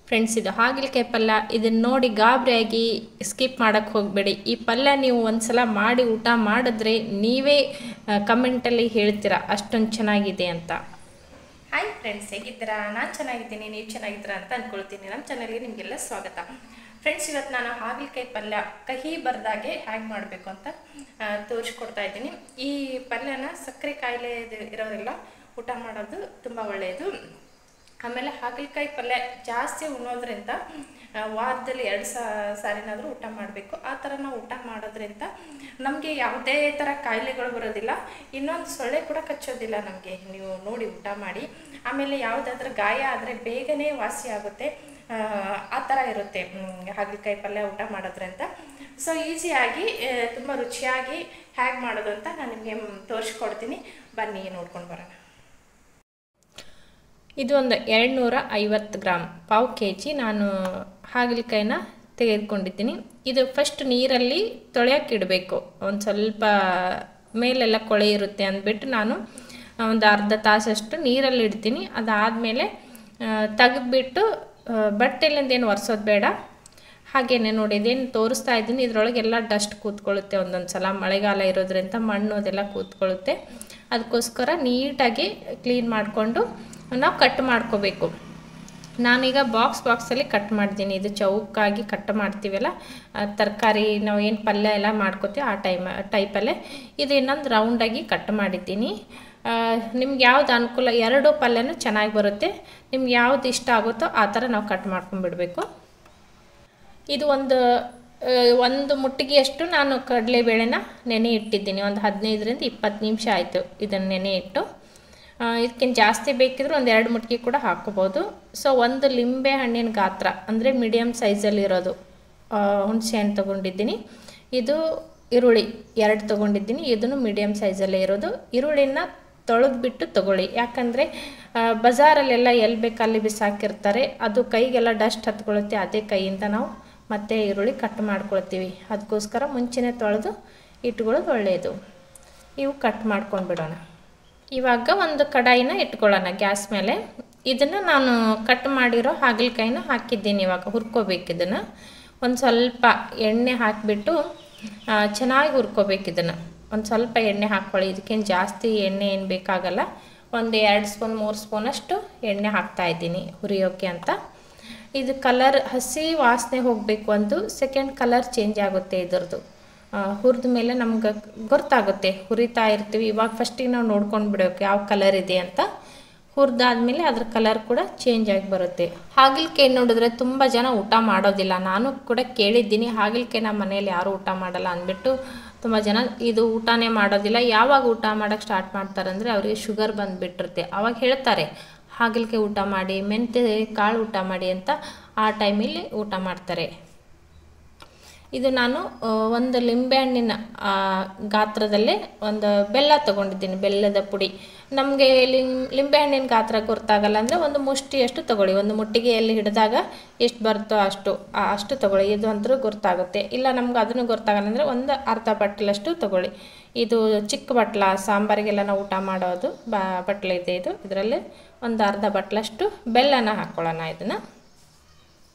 Friends, ಇದು ಹಾಗಲಕಾಯಿ ಪಲ್ಯ. ಇದನ್ನು ನೋಡಿ ಗಾಬರಿಯಾಗಿ ಸ್ಕಿಪ್ ಮಾಡೋಕ್ಕೆ ಹೋಗಬೇಡಿ. ಈ ಪಲ್ಯ ನೀವು ಒಂದ್ಸಲ ಮಾಡಿ ಊಟ ಮಾಡಿದ್ರೆ ನೀವೇ ಕಮೆಂಟಲ್ಲಿ ಹೇಳ್ತೀರಾ ಅಷ್ಟೊಂದು ಚೆನ್ನಾಗಿದೆ ಅಂತ. ಹಾಯ್ ಫ್ರೆಂಡ್ಸ್, ಹೇಗಿದ್ದೀರಾ? ನಾನು ಚೆನ್ನಾಗಿದ್ದೀನಿ, ನೀವು ಚೆನ್ನಾಗಿದ್ದೀರಾ ಅಂತ ಅಂದ್ಕೊಳ್ತೀನಿ. ನಮ್ಮ ಚಾನಲ್ಗೆ ನಿಮಗೆಲ್ಲ ಸ್ವಾಗತ. ಫ್ರೆಂಡ್ಸ್, ಇವತ್ತು ನಾನು ಹಾಗಲಕಾಯಿ ಪಲ್ಯ ಕಹಿ ಬರ್ದಾಗೆ ಹೇಗೆ ಮಾಡಬೇಕು ಅಂತ ತೋರಿಸ್ಕೊಡ್ತಾ ಇದ್ದೀನಿ. ಈ ಪಲ್ಯನ ಸಕ್ಕರೆ ಕಾಯಿಲೆ ಇರೋರೆಲ್ಲ ಊಟ ಮಾಡೋದು ತುಂಬ ಒಳ್ಳೆಯದು. ಆಮೇಲೆ ಹಾಗಲಕಾಯಿ ಪಲ್ಯ ಜಾಸ್ತಿ ಉಣ್ಣೋದ್ರಿಂದ ವಾರದಲ್ಲಿ 2 ಸಾರಿನಾದರೂ ಊಟ ಮಾಡಬೇಕು. ಆ ಥರ ನಾವು ಊಟ ಮಾಡೋದ್ರಿಂದ ನಮಗೆ ಯಾವುದೇ ಥರ ಕಾಯಿಲೆಗಳು ಬರೋದಿಲ್ಲ. ಇನ್ನೊಂದು ಸೊಳ್ಳೆ ಕೂಡ ಕಚ್ಚೋದಿಲ್ಲ ನಮಗೆ. ನೀವು ನೋಡಿ ಊಟ ಮಾಡಿ. ಆಮೇಲೆ ಯಾವುದಾದ್ರೂ ಗಾಯ ಆದರೆ ಬೇಗನೆ ವಾಸಿ ಆಗುತ್ತೆ. ಆ ಥರ ಇರುತ್ತೆ ಹಾಗಲಕಾಯಿ ಪಲ್ಯ ಊಟ ಮಾಡೋದ್ರಿಂದ. ಸೊ ಈಸಿಯಾಗಿ ತುಂಬ ರುಚಿಯಾಗಿ ಹೇಗೆ ಮಾಡೋದು ಅಂತ ನಾನು ನಿಮಗೆ ತೋರಿಸ್ಕೊಡ್ತೀನಿ. ಬನ್ನಿ ನೋಡ್ಕೊಂಡು ಬರೋಣ. ಇದು ಒಂದು 250 ಗ್ರಾಮ್, ಪಾವು kg ನಾನು ಹಾಗಲಕಾಯಿನ ತೆಗೆದುಕೊಂಡಿದ್ದೀನಿ. ಇದು ಫಸ್ಟ್ ನೀರಲ್ಲಿ ತೊಳೆಯೋಕೆ ಇಡಬೇಕು. ಒಂದು ಸ್ವಲ್ಪ ಮೇಲೆಲ್ಲ ಕೊಳೆ ಇರುತ್ತೆ ಅಂದ್ಬಿಟ್ಟು ನಾನು ಒಂದು ಅರ್ಧ ತಾಸಷ್ಟು ನೀರಲ್ಲಿ ಇಡ್ತೀನಿ. ಅದಾದಮೇಲೆ ತೆಗೆದ್ಬಿಟ್ಟು ಬಟ್ಟೆಲಿಂದ ಏನು ಒರೆಸೋದು ಬೇಡ. ಹಾಗೇನೆ ನೋಡಿ, ಇದೇನು ತೋರಿಸ್ತಾ ಇದ್ದೀನಿ, ಇದರೊಳಗೆಲ್ಲ ಡಸ್ಟ್ ಕೂತ್ಕೊಳ್ಳುತ್ತೆ. ಒಂದೊಂದು ಸಲ ಮಳೆಗಾಲ ಇರೋದ್ರಿಂದ ಮಣ್ಣು ಅದೆಲ್ಲ ಕೂತ್ಕೊಳ್ಳುತ್ತೆ. ಅದಕ್ಕೋಸ್ಕರ ನೀಟಾಗಿ ಕ್ಲೀನ್ ಮಾಡಿಕೊಂಡು ನಾವು ಕಟ್ ಮಾಡ್ಕೋಬೇಕು. ನಾನೀಗ ಬಾಕ್ಸಲ್ಲಿ ಕಟ್ ಮಾಡಿದ್ದೀನಿ. ಇದು ಚೌಕಾಗಿ ಕಟ್ ಮಾಡ್ತೀವಲ್ಲ, ತರಕಾರಿ ನಾವು ಏನು ಪಲ್ಯ ಎಲ್ಲ ಮಾಡ್ಕೋತೀವಿ ಆ ಟೈಪಲ್ಲೇ ಇದು ಇನ್ನೊಂದು ರೌಂಡಾಗಿ ಕಟ್ ಮಾಡಿದ್ದೀನಿ. ನಿಮ್ಗೆ ಯಾವ್ದು ಅನುಕೂಲ, 2 ಪಲ್ಯನೂ ಚೆನ್ನಾಗಿ ಬರುತ್ತೆ. ನಿಮ್ಗೆ ಯಾವ್ದು ಇಷ್ಟ ಆಗುತ್ತೋ ಆ ಥರ ನಾವು ಕಟ್ ಮಾಡ್ಕೊಂಡ್ಬಿಡ್ಬೇಕು. ಇದು ಒಂದು ಮುಟ್ಟಿಗೆಯಷ್ಟು ನಾನು ಕಡಲೆಬೇಳೆನ ನೆನೆ ಇಟ್ಟಿದ್ದೀನಿ. ಒಂದು 15ರಿಂದ 20 ನಿಮಿಷ ಆಯಿತು ಇದನ್ನು ನೆನೆ ಇಟ್ಟು. ಇದಕ್ಕಿಂತ ಜಾಸ್ತಿ ಬೇಕಿದ್ರೆ ಒಂದು 2 ಮುಟ್ಟಿಗೆ ಕೂಡ ಹಾಕ್ಕೋಬೋದು. ಸೊ ಒಂದು ಲಿಂಬೆ ಹಣ್ಣಿನ ಗಾತ್ರ ಅಂದರೆ ಮೀಡಿಯಮ್ ಸೈಜಲ್ಲಿರೋದು ಹುಣಸೆ ಹಣ್ಣು ತೊಗೊಂಡಿದ್ದೀನಿ. ಇದು ಈರುಳ್ಳಿ 2 ತೊಗೊಂಡಿದ್ದೀನಿ. ಇದನ್ನು ಮೀಡಿಯಮ್ ಸೈಜಲ್ಲೇ ಇರೋದು. ಈರುಳ್ಳಿನ ತೊಳೆದ್ಬಿಟ್ಟು ತೊಗೊಳ್ಳಿ. ಯಾಕಂದರೆ ಬಜಾರಲ್ಲೆಲ್ಲ ಎಲ್ಲಿ ಬೇಕಲ್ಲಿ ಬಿಸಾಕಿರ್ತಾರೆ. ಅದು ಕೈಗೆಲ್ಲ ಡಸ್ಟ್ ಹತ್ಕೊಳ್ಳುತ್ತೆ. ಅದೇ ಕೈಯಿಂದ ನಾವು ಮತ್ತೆ ಈರುಳ್ಳಿ ಕಟ್ ಮಾಡ್ಕೊಳ್ತೀವಿ. ಅದಕ್ಕೋಸ್ಕರ ಮುಂಚೆನೇ ತೊಳೆದು ಇಟ್ಕೊಳ್ಳೋದು ಒಳ್ಳೆಯದು. ಇವು ಕಟ್ ಮಾಡ್ಕೊಂಡು ಬಿಡೋಣ. ಇವಾಗ ಒಂದು ಕಡಾಯಿನ ಇಟ್ಕೊಳ್ಳೋಣ ಗ್ಯಾಸ್ ಮೇಲೆ. ಇದನ್ನು ನಾನು ಕಟ್ ಮಾಡಿರೋ ಹಾಗಲಕಾಯಿನ ಹಾಕಿದ್ದೀನಿ. ಇವಾಗ ಹುರ್ಕೋಬೇಕು. ಇದನ್ನು ಒಂದು ಸ್ವಲ್ಪ ಎಣ್ಣೆ ಹಾಕಿಬಿಟ್ಟು ಚೆನ್ನಾಗಿ ಹುರ್ಕೋಬೇಕು. ಇದನ್ನು ಒಂದು ಸ್ವಲ್ಪ ಎಣ್ಣೆ ಹಾಕ್ಕೊಳ್ಳಿ. ಇದಕ್ಕೇನು ಜಾಸ್ತಿ ಎಣ್ಣೆ ಏನು ಬೇಕಾಗಲ್ಲ. ಒಂದು 2 ಸ್ಪೂನ್ 3 ಸ್ಪೂನಷ್ಟು ಎಣ್ಣೆ ಹಾಕ್ತಾಯಿದ್ದೀನಿ ಹುರಿಯೋಕ್ಕೆ ಅಂತ. ಇದು ಕಲರ್ ಹಸಿ ವಾಸನೆ ಹೋಗಬೇಕು. ಒಂದು ಸೆಕೆಂಡ್ ಕಲರ್ ಚೇಂಜ್ ಆಗುತ್ತೆ ಇದ್ರದ್ದು. ಹುರಿದ ಮೇಲೆ ನಮ್ಗೆ ಗೊತ್ತಾಗುತ್ತೆ, ಹುರಿತಾ ಇರ್ತೀವಿ. ಇವಾಗ ಫಸ್ಟಿಗೆ ನಾವು ನೋಡ್ಕೊಂಡು ಬಿಡೋಕೆ ಯಾವ ಕಲರ್ ಇದೆ ಅಂತ. ಹುರಿದಾದ್ಮೇಲೆ ಅದ್ರ ಕಲರ್ ಕೂಡ ಚೇಂಜ್ ಆಗಿ ಬರುತ್ತೆ. ಹಾಗಲಕಾಯಿ ನೋಡಿದ್ರೆ ತುಂಬ ಜನ ಊಟ ಮಾಡೋದಿಲ್ಲ. ನಾನು ಕೂಡ ಕೇಳಿದ್ದೀನಿ, ಹಾಗಲಕಾಯಿ ನಮ್ಮ ಮನೇಲಿ ಯಾರೂ ಊಟ ಮಾಡಲ್ಲ ಅಂದ್ಬಿಟ್ಟು ತುಂಬ ಜನ ಇದು ಊಟನೇ ಮಾಡೋದಿಲ್ಲ. ಯಾವಾಗ ಊಟ ಮಾಡೋಕ್ಕೆ ಸ್ಟಾರ್ಟ್ ಮಾಡ್ತಾರೆ ಅಂದರೆ ಅವರಿಗೆ ಶುಗರ್ ಬಂದುಬಿಟ್ಟಿರುತ್ತೆ. ಅವಾಗ ಹೇಳ್ತಾರೆ ಹಾಗಲಕಾಯಿ ಊಟ ಮಾಡಿ, ಮೆಂತ್ಯ ಕಾಳು ಊಟ ಮಾಡಿ ಅಂತ. ಆ ಟೈಮಲ್ಲಿ ಊಟ ಮಾಡ್ತಾರೆ. ಇದು ನಾನು ಒಂದು ಲಿಂಬೆಹಣ್ಣಿನ ಗಾತ್ರದಲ್ಲೇ ಒಂದು ಬೆಲ್ಲ ತೊಗೊಂಡಿದ್ದೀನಿ, ಬೆಲ್ಲದ ಪುಡಿ. ನಮಗೆ ಲಿಂಬೆಹಣ್ಣಿನ ಗಾತ್ರ ಗೊತ್ತಾಗಲ್ಲ ಅಂದರೆ ಒಂದು ಮುಷ್ಟಿಯಷ್ಟು ತೊಗೊಳ್ಳಿ. ಒಂದು ಮುಟ್ಟಿಗೆಯಲ್ಲಿ ಹಿಡಿದಾಗ ಎಷ್ಟು ಬರುತ್ತೋ ಅಷ್ಟು ತೊಗೊಳ್ಳಿ. ಇದು ಅಂತೂ ಗೊತ್ತಾಗುತ್ತೆ. ಇಲ್ಲ ನಮ್ಗೆ ಅದನ್ನು ಗೊತ್ತಾಗಲ್ಲ ಅಂದರೆ ಒಂದು ಅರ್ಧ ಬಟ್ಲಷ್ಟು ತೊಗೊಳ್ಳಿ. ಇದು ಚಿಕ್ಕ ಬಟ್ಲ, ಸಾಂಬಾರಿಗೆಲ್ಲ ನಾವು ಊಟ ಮಾಡೋದು ಬಟ್ಲ ಇದೆ ಇದು. ಇದರಲ್ಲಿ ಒಂದು ಅರ್ಧ ಬಟ್ಲಷ್ಟು ಬೆಲ್ಲನ ಹಾಕ್ಕೊಳ್ಳೋಣ.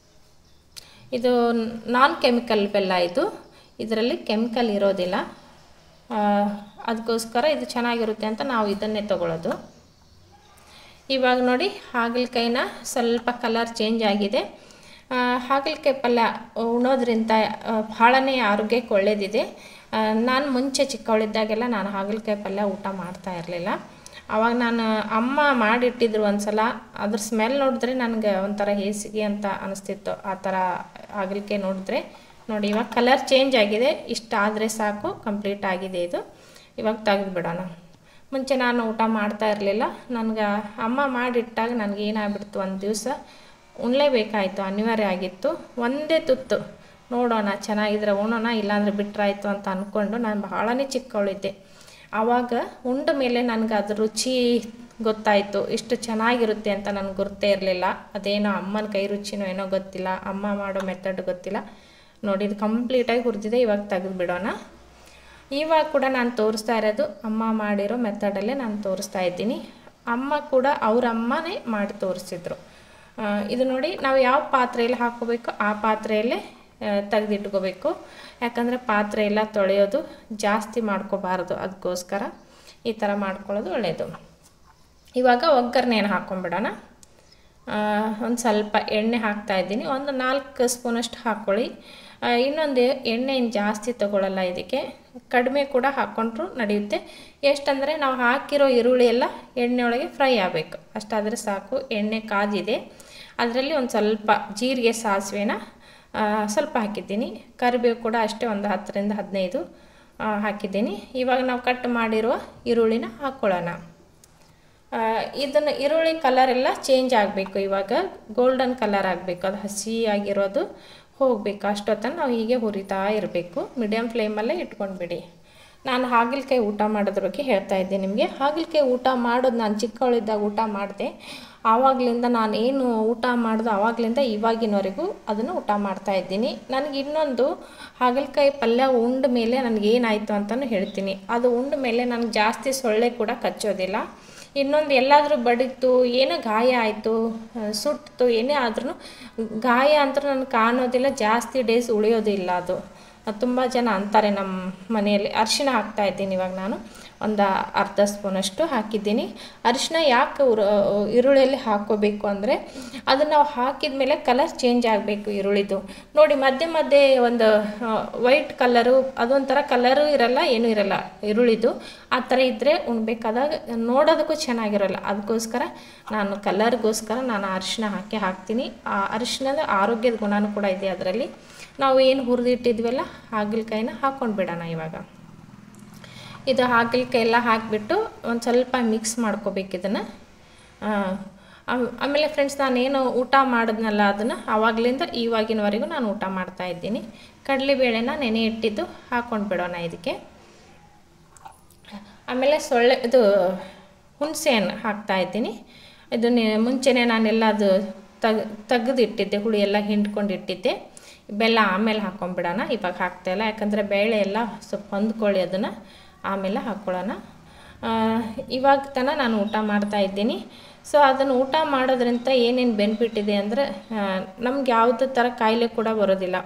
ಇದು ನಾನ್ ಕೆಮಿಕಲ್ ಬೆಲ್ಲ. ಇದರಲ್ಲಿ ಕೆಮಿಕಲ್ ಇರೋದಿಲ್ಲ. ಅದಕ್ಕೋಸ್ಕರ ಇದು ಚೆನ್ನಾಗಿರುತ್ತೆ ಅಂತ ನಾವು ಇದನ್ನೇ ತೊಗೊಳ್ಳೋದು. ಇವಾಗ ನೋಡಿ, ಹಾಗಲಕಾಯಿನ ಸ್ವಲ್ಪ ಕಲರ್ ಚೇಂಜ್ ಆಗಿದೆ. ಹಾಗಲಕಾಯಿ ಪಲ್ಯ ಉಣ್ಣೋದ್ರಿಂದ ಭಾಳನೇ ಆರೋಗ್ಯಕ್ಕೆ ಒಳ್ಳೆಯದಿದೆ. ನಾನು ಮುಂಚೆ ಚಿಕ್ಕವಳಿದ್ದಾಗೆಲ್ಲ ನಾನು ಹಾಗಲಕಾಯಿ ಪಲ್ಯ ಊಟ ಮಾಡ್ತಾ ಇರಲಿಲ್ಲ. ಆವಾಗ ನಾನು ಅಮ್ಮ ಮಾಡಿಟ್ಟಿದ್ರು ಒಂದು ಸಲ. ಅದ್ರ ಸ್ಮೆಲ್ ನೋಡಿದ್ರೆ ನನಗೆ ಒಂಥರ ಹೇಸಿಗೆ ಅಂತ ಅನಿಸ್ತಿತ್ತು. ಆ ಥರ ಹಾಗಲಕಾಯಿ ನೋಡಿದ್ರೆ ನೋಡಿ, ಇವಾಗ ಕಲರ್ ಚೇಂಜ್ ಆಗಿದೆ. ಇಷ್ಟ ಆದರೆ ಸಾಕು, ಕಂಪ್ಲೀಟ್ ಆಗಿದೆ ಇದು. ಇವಾಗ ತೆಗೆದು ಬಿಡೋಣ. ಮುಂಚೆ ನಾನು ಊಟ ಮಾಡ್ತಾ ಇರಲಿಲ್ಲ. ನನಗೆ ಅಮ್ಮ ಮಾಡಿಟ್ಟಾಗ ನನಗೆ ಏನಾಗ್ಬಿಡ್ತು, ಒಂದು ದಿವಸ ಉಣ್ಲೇಬೇಕಾಯಿತು, ಅನಿವಾರ್ಯ ಆಗಿತ್ತು. ಒಂದೇ ತುತ್ತು ನೋಡೋಣ, ಚೆನ್ನಾಗಿದ್ರೆ ಉಣ್ಣೋಣ, ಇಲ್ಲಾಂದರೆ ಬಿಟ್ಟರಾಯ್ತು ಅಂತ ಅಂದ್ಕೊಂಡು ನಾನು ಭಾಳನೇ ಚಿಕ್ಕವಳಿದ್ದೆ. ಆವಾಗ ಉಂಡ ಮೇಲೆ ನನಗೆ ಅದ್ರ ರುಚಿ ಗೊತ್ತಾಯಿತು. ಇಷ್ಟು ಚೆನ್ನಾಗಿರುತ್ತೆ ಅಂತ ನನಗೆ ಗೊತ್ತೇ ಇರಲಿಲ್ಲ. ಅದೇನೋ ಅಮ್ಮನ ಕೈ ರುಚಿನೋ ಏನೋ ಗೊತ್ತಿಲ್ಲ, ಅಮ್ಮ ಮಾಡೋ ಮೆಥಡ್ ಗೊತ್ತಿಲ್ಲ. ನೋಡಿ, ಇದು ಕಂಪ್ಲೀಟಾಗಿ ಹುರಿದಿದೆ. ಇವಾಗ ತೆಗೆದು ಬಿಡೋಣ. ಇವಾಗ ಕೂಡ ನಾನು ತೋರಿಸ್ತಾ ಇರೋದು ಅಮ್ಮ ಮಾಡಿರೋ ಮೆಥಡಲ್ಲೇ ನಾನು ತೋರಿಸ್ತಾ ಇದ್ದೀನಿ. ಅಮ್ಮ ಕೂಡ ಅವ್ರ ಅಮ್ಮನೇ ಮಾಡಿ ತೋರಿಸಿದ್ರು. ಇದು ನೋಡಿ ನಾವು ಯಾವ ಪಾತ್ರೆಯಲ್ಲಿ ಹಾಕೋಬೇಕು ಆ ಪಾತ್ರೆಯಲ್ಲೇ ತೆಗೆದಿಟ್ಕೋಬೇಕು. ಯಾಕಂದರೆ ಪಾತ್ರೆ ಎಲ್ಲ ತೊಳೆಯೋದು ಜಾಸ್ತಿ ಮಾಡ್ಕೋಬಾರ್ದು, ಅದಕ್ಕೋಸ್ಕರ ಈ ಥರ ಮಾಡ್ಕೊಳ್ಳೋದು ಒಳ್ಳೆಯದು. ಇವಾಗ ಒಗ್ಗರಣೆಯನ್ನು ಹಾಕ್ಕೊಂಬಿಡೋಣ. ಒಂದು ಸ್ವಲ್ಪ ಎಣ್ಣೆ ಹಾಕ್ತಾಯಿದ್ದೀನಿ, ಒಂದು 4 ಸ್ಪೂನಷ್ಟು ಹಾಕ್ಕೊಳ್ಳಿ. ಇನ್ನೊಂದು ಎಣ್ಣೆಯನ್ನು ಜಾಸ್ತಿ ತಗೊಳ್ಳಲ್ಲ, ಇದಕ್ಕೆ ಕಡಿಮೆ ಕೂಡ ಹಾಕ್ಕೊಂಡ್ರೂ ನಡೆಯುತ್ತೆ. ಎಷ್ಟಂದರೆ ನಾವು ಹಾಕಿರೋ ಈರುಳ್ಳಿ ಎಲ್ಲ ಎಣ್ಣೆಯೊಳಗೆ ಫ್ರೈ ಆಗಬೇಕು, ಅಷ್ಟಾದರೆ ಸಾಕು. ಎಣ್ಣೆ ಕಾದಿದೆ, ಅದರಲ್ಲಿ ಒಂದು ಸ್ವಲ್ಪ ಜೀರಿಗೆ ಸಾಸಿವೆನ ಸ್ವಲ್ಪ ಹಾಕಿದ್ದೀನಿ. ಕರಿಬೇವು ಕೂಡ ಅಷ್ಟೇ ಒಂದು 10 ರಿಂದ 15 ಹಾಕಿದ್ದೀನಿ. ಇವಾಗ ನಾವು ಕಟ್ ಮಾಡಿರುವ ಈರುಳ್ಳಿನ ಹಾಕ್ಕೊಳ್ಳೋಣ. ಇದನ್ನು ಈರುಳ್ಳಿ ಕಲರ್ ಎಲ್ಲ ಚೇಂಜ್ ಆಗಬೇಕು, ಇವಾಗ ಗೋಲ್ಡನ್ ಕಲರ್ ಆಗಬೇಕು, ಅದು ಹಸಿಯಾಗಿರೋದು ಹೋಗಬೇಕು. ಅಷ್ಟೊತ್ತನ್ನು ನಾವು ಹೀಗೆ ಹುರಿತಾ ಇರಬೇಕು, ಮೀಡಿಯಮ್ ಫ್ಲೇಮಲ್ಲೇ ಇಟ್ಕೊಂಡ್ಬಿಡಿ. ನಾನು ಹಾಗಲಕಾಯಿ ಊಟ ಮಾಡೋದ್ರ ಬಗ್ಗೆ ಹೇಳ್ತಾ ಇದ್ದೆ ನಿಮಗೆ. ಹಾಗಲಕಾಯಿ ಊಟ ಮಾಡೋದು ನಾನು ಚಿಕ್ಕವಳಿದ್ದಾಗ ಊಟ ಮಾಡಿದೆ. ಆವಾಗಲಿಂದ ನಾನು ಏನು ಊಟ ಮಾಡಿದೆ ಆವಾಗಲಿಂದ ಇವಾಗಿನವರೆಗೂ ಅದನ್ನು ಊಟ ಮಾಡ್ತಾ ಇದ್ದೀನಿ. ನನಗೆ ಇನ್ನೊಂದು ಹಾಗಲಕಾಯಿ ಪಲ್ಯ ಉಂಡ ಮೇಲೆ ನನಗೇನಾಯಿತು ಅಂತಲೂ ಹೇಳ್ತೀನಿ. ಅದು ಉಂಡ ಮೇಲೆ ನನಗೆ ಜಾಸ್ತಿ ಸೊಳ್ಳೆ ಕೂಡ ಕಚ್ಚೋದಿಲ್ಲ. ಇನ್ನೊಂದು ಎಲ್ಲಾದರೂ ಬಡಿತು, ಏನೋ ಗಾಯ ಆಯಿತು, ಸುಟ್ಟು ಏನೇ ಆದ್ರೂ ಗಾಯ ಅಂತ ನನಗೆ ಕಾಣೋದಿಲ್ಲ, ಜಾಸ್ತಿ ಡೇಸ್ ಉಳಿಯೋದಿಲ್ಲ. ಅದು ತುಂಬ ಜನ ಅಂತಾರೆ ನಮ್ಮ ಮನೆಯಲ್ಲಿ. ಅರಿಶಿಣ ಹಾಕ್ತಾಯಿದ್ದೀನಿ, ಇವಾಗ ನಾನು ಒಂದು ಅರ್ಧ ಸ್ಪೂನಷ್ಟು ಹಾಕಿದ್ದೀನಿ. ಅರಿಶಿಣ ಯಾಕೆ ಈರುಳ್ಳಿಯಲ್ಲಿ ಹಾಕ್ಕೋಬೇಕು ಅಂದರೆ ಅದನ್ನು ನಾವು ಹಾಕಿದ ಮೇಲೆ ಕಲರ್ ಚೇಂಜ್ ಆಗಬೇಕು ಈರುಳ್ಳಿದು. ನೋಡಿ ಮಧ್ಯೆ ಮಧ್ಯೆ ಒಂದು ವೈಟ್ ಕಲರು, ಅದೊಂಥರ ಕಲರು ಇರಲ್ಲ, ಏನೂ ಇರಲ್ಲ ಈರುಳ್ಳಿದು. ಆ ಥರ ಇದ್ದರೆ ಉಣ್ಬೇಕಾದಾಗ ನೋಡೋದಕ್ಕೂ ಚೆನ್ನಾಗಿರೋಲ್ಲ. ಅದಕ್ಕೋಸ್ಕರ ನಾನು ಕಲರ್ಗೋಸ್ಕರ ನಾನು ಅರಿಶಿಣ ಹಾಕ್ತೀನಿ. ಆ ಅರಿಶಿಣದ ಆರೋಗ್ಯದ ಗುಣನೂ ಕೂಡ ಇದೆ ಅದರಲ್ಲಿ. ನಾವು ಏನು ಹುರಿದಿಟ್ಟಿದ್ವಲ್ಲ ಹಾಗಲಕಾಯಿನ ಹಾಕ್ಕೊಂಡು ಬಿಡೋಣ. ಇವಾಗ ಇದು ಹಾಗಲಕಾಯಿ ಎಲ್ಲ ಹಾಕಿಬಿಟ್ಟು ಒಂದು ಸ್ವಲ್ಪ ಮಿಕ್ಸ್ ಮಾಡ್ಕೋಬೇಕು ಇದನ್ನು. ಆಮೇಲೆ ಫ್ರೆಂಡ್ಸ್, ನಾನೇನು ಊಟ ಮಾಡಿದ್ನಲ್ಲ ಅದನ್ನು ಆವಾಗಲಿಂದ ಇವಾಗಿನವರೆಗೂ ನಾನು ಊಟ ಮಾಡ್ತಾಯಿದ್ದೀನಿ. ಕಡಲೆಬೇಳೆನ ನೆನೆ ಇಟ್ಟಿದ್ದು ಹಾಕ್ಕೊಂಡು ಬಿಡೋಣ ಇದಕ್ಕೆ. ಆಮೇಲೆ ಇದು ಹುಣಸೆಹಣ್ಣು ಹಾಕ್ತಾಯಿದ್ದೀನಿ. ಇದು ಮುಂಚೆನೇ ನಾನೆಲ್ಲ ಅದು ತೆಗೆದಿಟ್ಟಿದ್ದೆ, ಹುಳಿ ಎಲ್ಲ ಹಿಂಡ್ಕೊಂಡಿಟ್ಟಿದ್ದೆ. ಬೆಲ್ಲ ಆಮೇಲೆ ಹಾಕ್ಕೊಂಬಿಡೋಣ, ಇವಾಗ ಹಾಕ್ತಾಯಿಲ್ಲ. ಯಾಕಂದರೆ ಬೇಳೆ ಎಲ್ಲ ಸ್ವಲ್ಪ ಹೊಂದ್ಕೊಳ್ಳಿ, ಅದನ್ನು ಆಮೇಲೆ ಹಾಕ್ಕೊಳ್ಳೋಣ. ಇವಾಗ ತನಕ ನಾನು ಊಟ ಮಾಡ್ತಾಯಿದ್ದೀನಿ. ಸೊ ಅದನ್ನು ಊಟ ಮಾಡೋದ್ರಿಂದ ಏನೇನು ಬೆನಿಫಿಟ್ ಇದೆ ಅಂದರೆ ನಮ್ಗೆ ಯಾವುದೇ ಥರ ಕಾಯಿಲೆ ಕೂಡ ಬರೋದಿಲ್ಲ.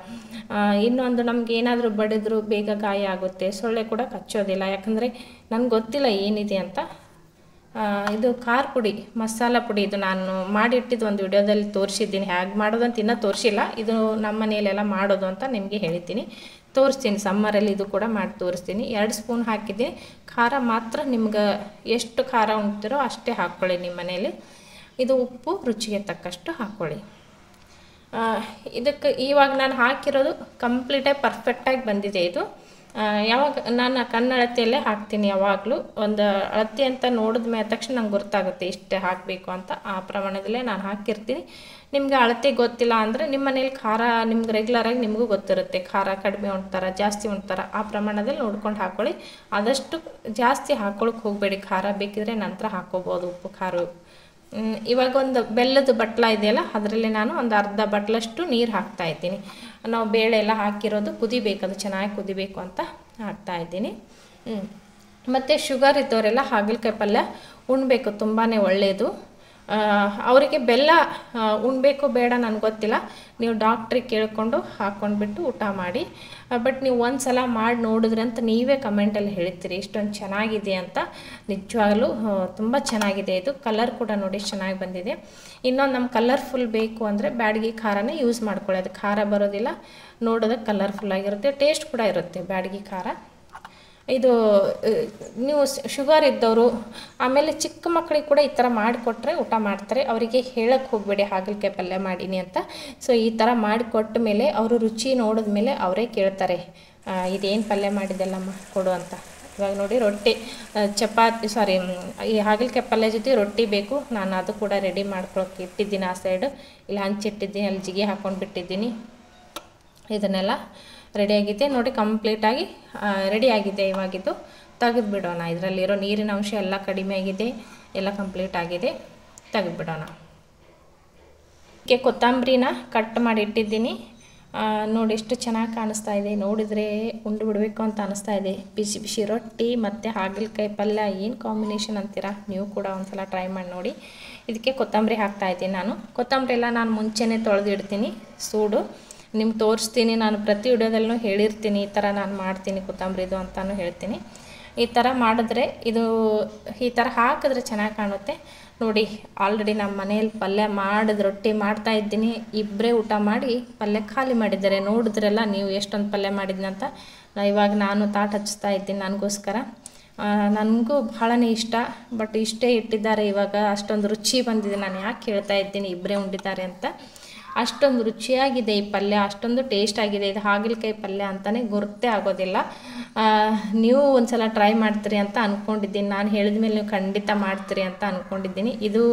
ಇನ್ನೊಂದು ನಮ್ಗೆ ಏನಾದರೂ ಬಡಿದ್ರೂ ಬೇಗ ಗಾಯ ಆಗುತ್ತೆ, ಸೊಳ್ಳೆ ಕೂಡ ಕಚ್ಚೋದಿಲ್ಲ. ಯಾಕಂದರೆ ನನಗೆ ಗೊತ್ತಿಲ್ಲ ಏನಿದೆ ಅಂತ. ಇದು ಖಾರ ಪುಡಿ, ಮಸಾಲ ಪುಡಿ, ಇದು ನಾನು ಮಾಡಿಟ್ಟಿದ್ದು ಒಂದು ವಿಡಿಯೋದಲ್ಲಿ ತೋರಿಸಿದ್ದೀನಿ. ಹೇಗೆ ಮಾಡೋದು ಅಂತ ಇನ್ನೂ ತೋರಿಸಿಲ್ಲ. ಇದು ನಮ್ಮ ಮನೆಯಲ್ಲೆಲ್ಲ ಮಾಡೋದು ಅಂತ ನಿಮಗೆ ಹೇಳ್ತೀನಿ, ತೋರಿಸ್ತೀನಿ. ಸಮ್ಮರಲ್ಲಿ ಇದು ಕೂಡ ಮಾಡಿ ತೋರಿಸ್ತೀನಿ. 2 ಸ್ಪೂನ್ ಹಾಕಿದ್ದೀನಿ. ಖಾರ ಮಾತ್ರ ನಿಮ್ಗೆ ಎಷ್ಟು ಖಾರ ಉಣ್ತೀರೋ ಅಷ್ಟೇ ಹಾಕ್ಕೊಳ್ಳಿ ನಿಮ್ಮ ಮನೇಲಿ. ಇದು ಉಪ್ಪು ರುಚಿಗೆ ತಕ್ಕಷ್ಟು ಹಾಕ್ಕೊಳ್ಳಿ. ಇದಕ್ಕೆ ಇವಾಗ ನಾನು ಹಾಕಿರೋದು ಕಂಪ್ಲೀಟಾಗಿ ಪರ್ಫೆಕ್ಟಾಗಿ ಬಂದಿದೆ. ಇದು ಯಾವಾಗ ನಾನು ಕಣ್ಣಳತೆಯಲ್ಲೇ ಹಾಕ್ತೀನಿ, ಯಾವಾಗಲೂ ಒಂದು ಅಳತೆ ಅಂತ ನೋಡಿದ ಮೇಲೆ ತಕ್ಷಣ ನಂಗೆ ಗೊತ್ತಾಗುತ್ತೆ ಇಷ್ಟೇ ಹಾಕಬೇಕು ಅಂತ. ಆ ಪ್ರಮಾಣದಲ್ಲೇ ನಾನು ಹಾಕಿರ್ತೀನಿ. ನಿಮಗೆ ಅಳತೆ ಗೊತ್ತಿಲ್ಲ ಅಂದರೆ ನಿಮ್ಮ ಮನೇಲಿ ಖಾರ ನಿಮ್ಗೆ ರೆಗ್ಯುಲರಾಗಿ ನಿಮಗೂ ಗೊತ್ತಿರುತ್ತೆ, ಖಾರ ಕಡಿಮೆ ಉಣ್ತಾರ ಜಾಸ್ತಿ ಉಣ್ತಾರ, ಆ ಪ್ರಮಾಣದಲ್ಲಿ ನೋಡ್ಕೊಂಡು ಹಾಕ್ಕೊಳ್ಳಿ. ಆದಷ್ಟು ಜಾಸ್ತಿ ಹಾಕ್ಕೊಳಕ್ಕೆ ಹೋಗಬೇಡಿ. ಖಾರ ಬೇಕಿದ್ರೆ ನಂತರ ಹಾಕ್ಕೋಬೋದು, ಉಪ್ಪು ಖಾರ. ಇವಾಗ ಒಂದು ಬೆಲ್ಲದ ಬಟ್ಲ ಇದೆಯಲ್ಲ, ಅದರಲ್ಲಿ ನಾನು ಒಂದು ಅರ್ಧ ಬಟ್ಲಷ್ಟು ನೀರು ಹಾಕ್ತಾಯಿದ್ದೀನಿ. ನಾವು ಬೇಳೆ ಎಲ್ಲ ಹಾಕಿರೋದು ಕುದಿಬೇಕು, ಅದು ಚೆನ್ನಾಗಿ ಕುದಿಬೇಕು ಅಂತ ಹಾಕ್ತಾಯಿದ್ದೀನಿ. ಮತ್ತು ಶುಗರ್ ಇದ್ದವರೆಲ್ಲ ಹಾಗಲಕಾಯಿ ಪಲ್ಯ ಉಣ್ಬೇಕು, ತುಂಬಾ ಒಳ್ಳೆಯದು. ಅವರಿಗೆ ಬೆಲ್ಲ ಉಣ್ಬೇಕು ಬೇಡ ನನಗೆ ಗೊತ್ತಿಲ್ಲ, ನೀವು ಡಾಕ್ಟ್ರಿಗೆ ಕೇಳಿಕೊಂಡು ಹಾಕ್ಕೊಂಡ್ಬಿಟ್ಟು ಊಟ ಮಾಡಿ. ಬಟ್ ನೀವು ಒಂದು ಸಲ ಮಾಡಿ ನೋಡಿದ್ರೆ ಅಂತ ನೀವೇ ಕಮೆಂಟಲ್ಲಿ ಹೇಳ್ತೀರಿ ಇಷ್ಟೊಂದು ಚೆನ್ನಾಗಿದೆ ಅಂತ. ನಿಜವಾಗಲೂ ತುಂಬ ಚೆನ್ನಾಗಿದೆ. ಇದು ಕಲರ್ ಕೂಡ ನೋಡಿ ಚೆನ್ನಾಗಿ ಬಂದಿದೆ. ಇನ್ನೊಂದು ನಮ್ಮ ಕಲರ್ಫುಲ್ ಬೇಕು ಅಂದರೆ ಬ್ಯಾಡಗಿ ಖಾರನೇ ಯೂಸ್ ಮಾಡ್ಕೊಳ್ಳಿ, ಅದು ಖಾರ ಬರೋದಿಲ್ಲ, ನೋಡೋದಕ್ಕೆ ಕಲರ್ಫುಲ್ಲಾಗಿರುತ್ತೆ, ಟೇಸ್ಟ್ ಕೂಡ ಇರುತ್ತೆ ಬ್ಯಾಡಗಿ ಖಾರ. ಇದು ನೀವು ಶುಗರ್ ಇದ್ದವರು, ಆಮೇಲೆ ಚಿಕ್ಕ ಮಕ್ಕಳಿಗೆ ಕೂಡ ಈ ಥರ ಮಾಡಿಕೊಟ್ರೆ ಊಟ ಮಾಡ್ತಾರೆ. ಅವರಿಗೆ ಹೇಳಕ್ಕೆ ಹೋಗಬೇಡಿ ಹಾಗಲಕಾಯಿ ಪಲ್ಯ ಮಾಡೀನಿ ಅಂತ. ಸೊ ಈ ಥರ ಮಾಡಿಕೊಟ್ಟ ಮೇಲೆ ಅವರು ರುಚಿ ನೋಡಿದ ಮೇಲೆ ಅವರೇ ಕೇಳ್ತಾರೆ, ಇದೇನು ಪಲ್ಯ ಮಾಡಿದ್ದೆಲ್ಲಮ್ಮ ಕೊಡು ಅಂತ. ಇವಾಗ ನೋಡಿ ರೊಟ್ಟಿ ಚಪಾತಿ ಈ ಹಾಗಲಕಾಯಿ ಪಲ್ಯ ಜೊತೆ ರೊಟ್ಟಿ ಬೇಕು. ನಾನು ಅದು ಕೂಡ ರೆಡಿ ಮಾಡ್ಕೊಳಕ್ಕೆ ಇಟ್ಟಿದ್ದೀನಿ. ಆ ಸೈಡು ಇಲ್ಲಿ ಹಂಚಿಟ್ಟಿದ್ದೀನಿ, ಅಲ್ಲಿ ಜಿಗೆ ಹಾಕ್ಕೊಂಡು ಬಿಟ್ಟಿದ್ದೀನಿ. ಇದನ್ನೆಲ್ಲ ರೆಡಿಯಾಗಿದೆ ನೋಡಿ, ಕಂಪ್ಲೀಟಾಗಿ ರೆಡಿಯಾಗಿದೆ. ಇವಾಗಿದ್ದು ತೆಗೆದುಬಿಡೋಣ. ಇದರಲ್ಲಿರೋ ನೀರಿನ ಅಂಶ ಎಲ್ಲ ಕಡಿಮೆ ಆಗಿದೆ, ಎಲ್ಲ ಕಂಪ್ಲೀಟ್ ಆಗಿದೆ, ತೆಗೆದುಬಿಡೋಣ. ಕೊತ್ತಂಬರಿನ ಕಟ್ ಮಾಡಿ ಇಟ್ಟಿದ್ದೀನಿ ನೋಡಿ, ಎಷ್ಟು ಚೆನ್ನಾಗಿ ಕಾಣಿಸ್ತಾ ಇದೆ. ನೋಡಿದರೆ ಉಂಡು ಬಿಡಬೇಕು ಅಂತ ಅನಿಸ್ತಾ ಇದೆ. ಬಿಸಿ ಬಿಸಿ ರೊಟ್ಟಿ ಮತ್ತು ಹಾಗಲಕಾಯಿ ಪಲ್ಯ ಏನು ಕಾಂಬಿನೇಷನ್ ಅಂತೀರಾ? ನೀವು ಕೂಡ ಒಂದು ಸಲ ಟ್ರೈ ಮಾಡಿ ನೋಡಿ. ಇದಕ್ಕೆ ಕೊತ್ತಂಬರಿ ಹಾಕ್ತಾಯಿದ್ದೀನಿ. ಕೊತ್ತಂಬರಿ ಎಲ್ಲ ನಾನು ಮುಂಚೆನೇ ತೊಳೆದಿಡ್ತೀನಿ ಸೂಡು. ನಿಮ್ಗೆ ತೋರಿಸ್ತೀನಿ, ನಾನು ಪ್ರತಿ ವಿಡಿಯೋದಲ್ಲೂ ಹೇಳಿರ್ತೀನಿ ಈ ಥರ ನಾನು ಮಾಡ್ತೀನಿ ಕೊತ್ತಂಬರಿದು ಅಂತಲೂ ಹೇಳ್ತೀನಿ. ಈ ಥರ ಮಾಡಿದ್ರೆ ಇದು ಈ ಥರ ಹಾಕಿದ್ರೆ ಚೆನ್ನಾಗಿ ಕಾಣುತ್ತೆ ನೋಡಿ. ಆಲ್ರೆಡಿ ನಮ್ಮ ಮನೆಯಲ್ಲಿ ಪಲ್ಯ ರೊಟ್ಟಿ ಮಾಡ್ತಾಯಿದ್ದೀನಿ. ಇಬ್ಬರೇ ಊಟ ಮಾಡಿ ಪಲ್ಯ ಖಾಲಿ ಮಾಡಿದ್ದಾರೆ. ನೋಡಿದ್ರಲ್ಲ ನೀವು ಎಷ್ಟೊಂದು ಪಲ್ಯ ಮಾಡಿದ್ನಂತ. ಇವಾಗ ನಾನು ತಾಟ ಹಚ್ತಾ ಇದ್ದೀನಿ ನನಗೋಸ್ಕರ. ನನಗೂ ಭಾಳನೇ ಇಷ್ಟ, ಬಟ್ ಇಷ್ಟೇ ಇಟ್ಟಿದ್ದಾರೆ ಇವಾಗ. ಅಷ್ಟೊಂದು ರುಚಿ ಬಂದಿದೆ. ನಾನು ಯಾಕೆ ಹೇಳ್ತಾ ಇದ್ದೀನಿ ಇಬ್ಬರೇ ಉಂಡಿದ್ದಾರೆ ಅಂತ. ಅಷ್ಟೊಂದು ರುಚಿಯಾಗಿದೆ ಈ ಪಲ್ಯ, ಅಷ್ಟೊಂದು ಟೇಸ್ಟ್ ಆಗಿದೆ. ಇದು ಹಾಗಲಕಾಯಿ ಪಲ್ಯ ಅಂತಲೇ ಗುರುತೇ ಆಗೋದಿಲ್ಲ. ನೀವು ಒಂದು ಸಲ ಟ್ರೈ ಮಾಡ್ತೀರಿ ಅಂತ ಅಂದ್ಕೊಂಡಿದ್ದೀನಿ. ನಾನು ಹೇಳಿದ ಮೇಲೆ ನೀವು ಖಂಡಿತ ಮಾಡ್ತೀರಿ ಅಂತ ಅಂದ್ಕೊಂಡಿದ್ದೀನಿ. ಇದು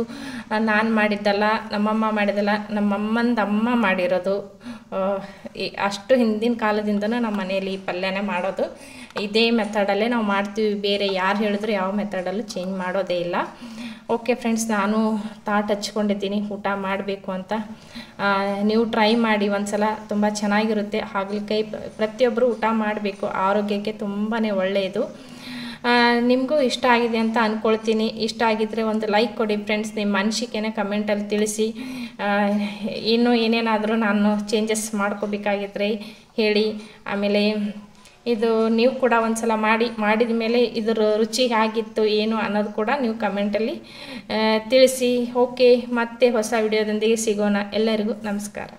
ನಾನು ಮಾಡಿದ್ದಲ್ಲ, ನಮ್ಮಮ್ಮ ಮಾಡಿದ್ದಲ್ಲ, ನಮ್ಮಮ್ಮಂದು ಅಮ್ಮ ಮಾಡಿರೋದು. ಅಷ್ಟು ಹಿಂದಿನ ಕಾಲದಿಂದನೂ ನಮ್ಮ ಮನೆಯಲ್ಲಿ ಈ ಪಲ್ಯನೇ ಮಾಡೋದು. ಇದೇ ಮೆಥಡಲ್ಲೇ ನಾವು ಮಾಡ್ತೀವಿ. ಬೇರೆ ಯಾರು ಹೇಳಿದ್ರು ಯಾವ ಮೆಥಡಲ್ಲೂ ಚೇಂಜ್ ಮಾಡೋದೇ ಇಲ್ಲ. ಓಕೆ ಫ್ರೆಂಡ್ಸ್, ನಾನು ತಾಟ ಹಚ್ಕೊಂಡಿದ್ದೀನಿ ಊಟ ಮಾಡಬೇಕು ಅಂತ. ನೀವು ಟ್ರೈ ಮಾಡಿ ಒಂದು ಸಲ, ತುಂಬ ಚೆನ್ನಾಗಿರುತ್ತೆ. ಹಾಗಲಕಾಯಿ ಪ್ರತಿಯೊಬ್ಬರು ಊಟ ಮಾಡಬೇಕು, ಆರೋಗ್ಯಕ್ಕೆ ತುಂಬಾ ಒಳ್ಳೆಯದು. ನಿಮಗೂ ಇಷ್ಟ ಆಗಿದೆ ಅಂತ ಅಂದ್ಕೊಳ್ತೀನಿ. ಇಷ್ಟ ಆಗಿದ್ದರೆ ಒಂದು ಲೈಕ್ ಕೊಡಿ ಫ್ರೆಂಡ್ಸ್. ನಿಮ್ಮ ಅನಿಸಿಕೆನ ಕಮೆಂಟಲ್ಲಿ ತಿಳಿಸಿ. ಇನ್ನೂ ಏನೇನಾದರೂ ನಾನು ಚೇಂಜಸ್ ಮಾಡ್ಕೋಬೇಕಾಗಿದ್ರೆ ಹೇಳಿ. ಆಮೇಲೆ ಇದು ನೀವು ಕೂಡ ಒಂದು ಸಲ ಮಾಡಿದ ಮೇಲೆ ಇದರ ರುಚಿ ಹೇಗಿತ್ತು ಏನು ಅನ್ನೋದು ಕೂಡ ನೀವು ಕಮೆಂಟಲ್ಲಿ ತಿಳಿಸಿ. ಓಕೆ, ಮತ್ತೆ ಹೊಸ ವಿಡಿಯೋದೊಂದಿಗೆ ಸಿಗೋಣ. ಎಲ್ಲರಿಗೂ ನಮಸ್ಕಾರ.